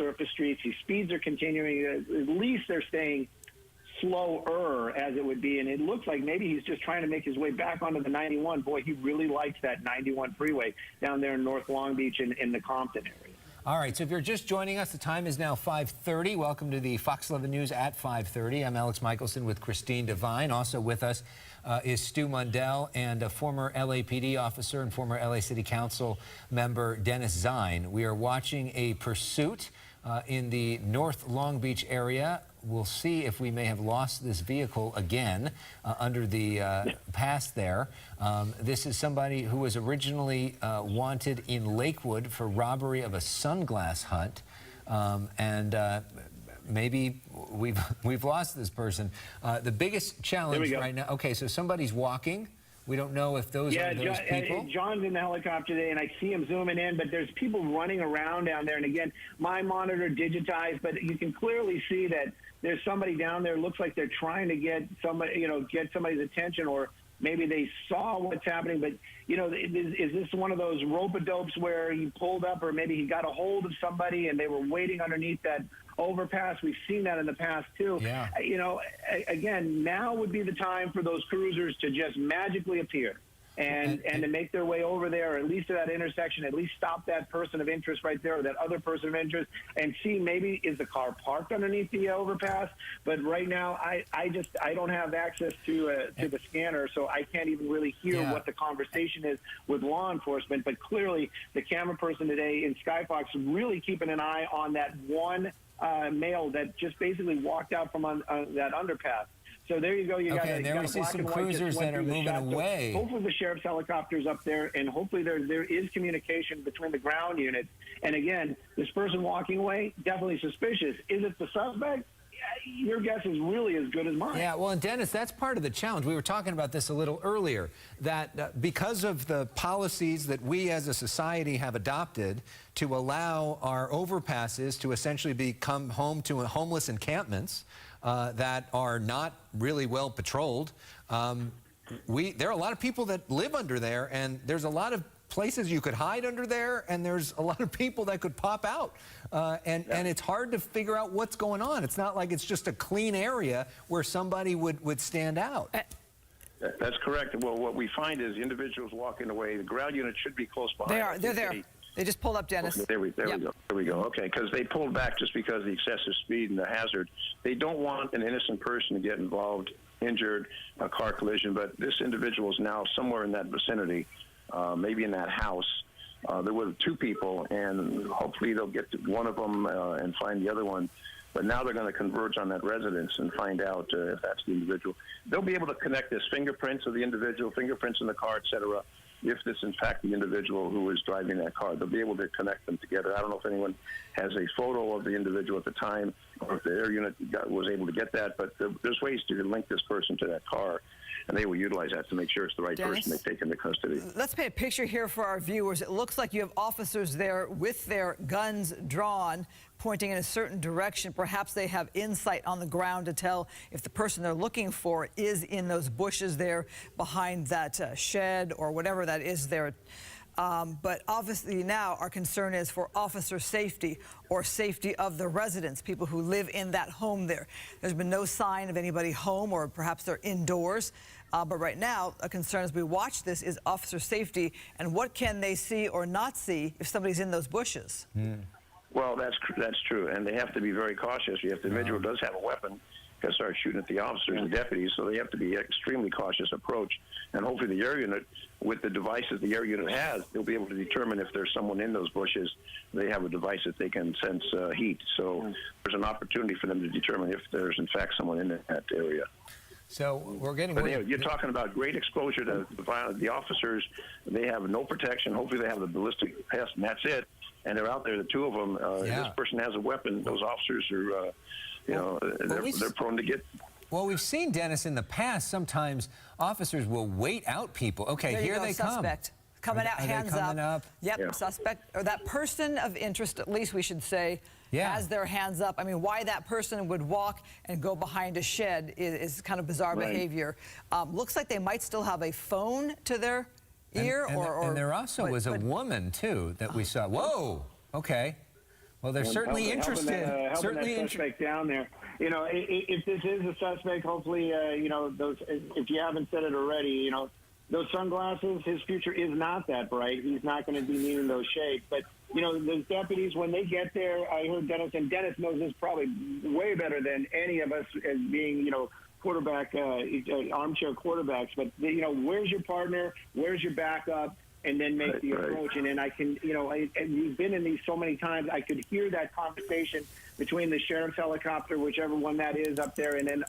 surface streets. These speeds are continuing. At least they're staying slower, as it would be, and it looks like maybe he's just trying to make his way back onto the 91. Boy, he really likes that 91 freeway down there in North Long Beach in the Compton area. All right, so if you're just joining us, the time is now 5:30. Welcome to the Fox 11 News at 5:30. I'm Alex Michelson with Christine Devine. Also with us is Stu Mundell and a former LAPD officer and former LA City Council member Dennis Zine. We are watching a pursuit in the North Long Beach area. We'll see if we may have lost this vehicle again under the pass there. This is somebody who was originally wanted in Lakewood for robbery of a sunglass hut, and maybe we've lost this person. The biggest challenge right now. Okay, so somebody's walking. We don't know if those are those people. John's in the helicopter today, and I see him zooming in, but there's people running around down there. And again, my monitor digitized, but you can clearly see that there's somebody down there. Looks like they're trying to get somebody, get somebody's attention, or maybe they saw what's happening. But, is this one of those rope-a-dopes where he pulled up, or maybe he got a hold of somebody and they were waiting underneath that overpass? We've seen that in the past too. Yeah. Again, now would be the time for those cruisers to just magically appear and to make their way over there, or at least to that intersection, at least stop that person of interest right there, or that other person of interest, and see maybe is the car parked underneath the overpass. But right now, I don't have access to the scanner, so I can't even really hear what the conversation is with law enforcement. But clearly, the camera person today in Skyfox really keeping an eye on that one male that just basically walked out from that underpass. So there you go. You got there we see some cruisers that are moving away. So hopefully the sheriff's helicopter's up there, and hopefully there is communication between the ground units. And again, this person walking away, definitely suspicious. Is it the suspect? Your guess is really as good as mine. Yeah, well, and Dennis, that's part of the challenge. We were talking about this a little earlier, that because of the policies that we as a society have adopted to allow our overpasses to essentially become home to homeless encampments that are not really well patrolled, there are a lot of people that live under there, and there's a lot of places you could hide under there, and there's a lot of people that could pop out, and it's hard to figure out what's going on. It's not like it's just a clean area where somebody would stand out. That's correct. Well, what we find is the individuals walking away, the ground unit should be close behind. They're there. They just pulled up, Dennis. Okay, there we go. Okay, because they pulled back just because of the excessive speed and the hazard. They don't want an innocent person to get involved, injured, a car collision, but this individual is now somewhere in that vicinity, maybe in that house. There were two people, and hopefully they'll get to one of them and find the other one. But now they're going to converge on that residence and find out if that's the individual. They'll be able to connect this fingerprints of the individual, fingerprints in the car, etc. If this is in fact the individual who is driving that car, they'll be able to connect them together. I don't know if anyone has a photo of the individual at the time, or if the air unit was able to get that, but there's ways to link this person to that car, and they will utilize that to make sure it's the right person they take into custody. Let's paint a picture here for our viewers. It looks like you have officers there with their guns drawn, pointing in a certain direction. Perhaps they have insight on the ground to tell if the person they're looking for is in those bushes there behind that shed or whatever that is there. But obviously now our concern is for officer safety or safety of the residents, people who live in that home there. There's been no sign of anybody home, or perhaps they're indoors. But right now, a concern as we watch this is officer safety, and what can they see or not see if somebody's in those bushes? Well, that's true, and they have to be very cautious. The individual does have a weapon, can start shooting at the officers and deputies, so they have to be extremely cautious approach. And hopefully the air unit, with the devices the air unit has, they'll be able to determine if there's someone in those bushes. They have a device that they can sense heat, so there's an opportunity for them to determine if there's in fact someone in that area. So we're getting. But you're talking about great exposure to the officers. They have no protection. Hopefully they have the ballistic vest, and that's it. And they're out there, the two of them. If this person has a weapon, those officers are, they're prone to get. Well, we've seen, Dennis, in the past, sometimes officers will wait out people. Okay, here they come. Suspect. Coming out, hands up. Yep, Yeah. suspect, or that person of interest, at least we should say, has their hands up. I mean, why that person would walk and go behind a shed is kind of bizarre behavior. Looks like they might still have a phone to their ear. And there also was a woman, too, that we saw. Whoa, okay. Well, they're certainly interested. Helping that suspect down there. You know, if this is a suspect, hopefully, you know, those. If you haven't said it already, you know, those sunglasses. His future is not that bright. He's not going to be needing those shades. But you know, those deputies, when they get there, I heard Dennis, and Dennis knows this probably way better than any of us as being, you know, quarterback, armchair quarterbacks. But you know, where's your partner? Where's your backup? And then make the approach. And then I can, you know, and we've been in these so many times, I could hear that conversation between the sheriff's helicopter, whichever one that is up there, and then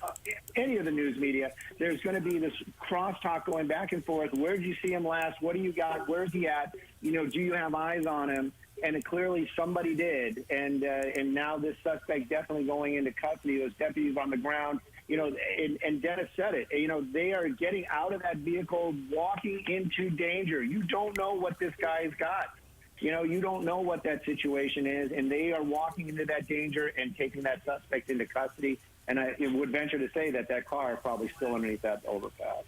any of the news media. There's going to be this crosstalk going back and forth. Where did you see him last? What do you got? Where's he at? You know, do you have eyes on him? And clearly somebody did. And now this suspect definitely going into custody. Those deputies on the ground. You know, and Dennis said it, you know, they are getting out of that vehicle, walking into danger. You don't know what this guy's got. You know, you don't know what that situation is, and they are walking into that danger and taking that suspect into custody. And I would venture to say that that car is probably still underneath that overpass.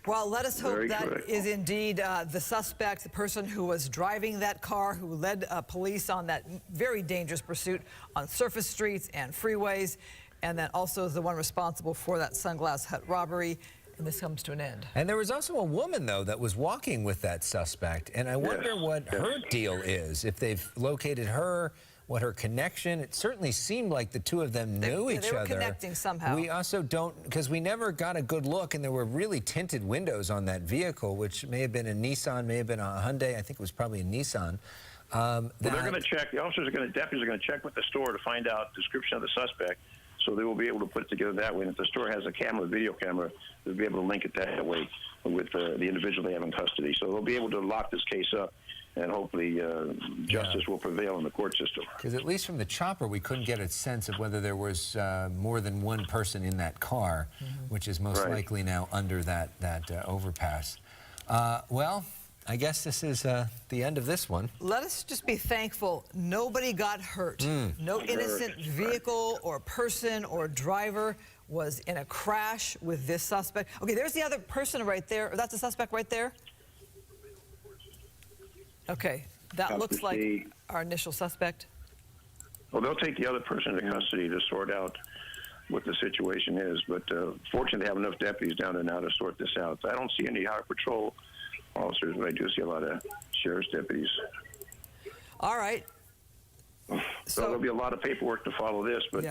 Well, let us hope that is indeed the suspect, the person who was driving that car, who led police on that very dangerous pursuit on surface streets and freeways, and then also is the one responsible for that Sunglass Hut robbery. And this comes to an end. And there was also a woman, though, that was walking with that suspect. And I wonder what her deal is, if they've located her, what her connection. It certainly seemed like the two of them knew each other. They were connecting somehow. We also don't, because we never got a good look, and there were really tinted windows on that vehicle, which may have been a Nissan, may have been a Hyundai. I think it was probably a Nissan. Well, they're going to check. The officers are going to, deputies are going to check with the store to find out the description of the suspect. So they will be able to put it together that way. And if the store has a camera, video camera, they'll be able to link it that way with the individual they have in custody. So they'll be able to lock this case up, and hopefully justice will prevail in the court system. Because at least from the chopper, we couldn't get a sense of whether there was more than one person in that car, which is most likely now under that overpass. Well, I guess this is the end of this one. Let us just be thankful nobody got hurt. No innocent vehicle or person or driver was in a crash with this suspect. Okay, there's the other person right there. That's the suspect right there? Okay, that looks like our initial suspect. Well, they'll take the other person into custody to sort out what the situation is. But fortunately, they have enough deputies down there now to sort this out. I don't see any highway patrol officers, but I do see a lot of sheriff's deputies. All right. So there'll be a lot of paperwork to follow this, but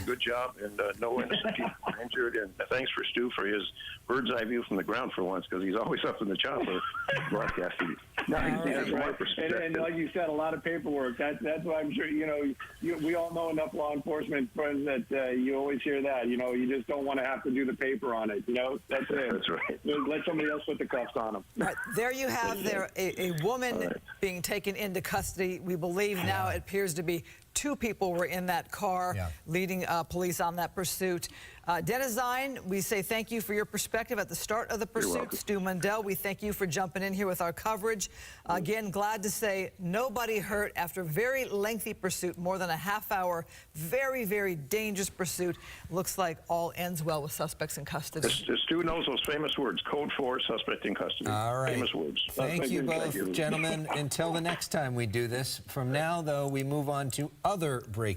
good job, and no innocent people were injured. And thanks for Stu for his bird's eye view from the ground for once, because he's always up in the chopper broadcasting. That's right. And like you said, a lot of paperwork. That's why I'm sure, you know, we all know enough law enforcement friends that you always hear that. You know, you just don't want to have to do the paper on it. You know, that's it. That's right. Let somebody else put the cuffs on them. Right. There you have a woman being taken into custody. We believe now it appears to be two people were in that car leading police on that pursuit. Dennis Zine, we say thank you for your perspective at the start of the pursuit. Stu Mundell, we thank you for jumping in here with our coverage. Again, glad to say nobody hurt after a very lengthy pursuit, more than a half hour, very, very dangerous pursuit. Looks like all ends well with suspects in custody. Stu knows those famous words, code 4, suspect in custody. All right. Famous words. Thank you both, gentlemen. Until the next time we do this. From now, though, we move on to other breaking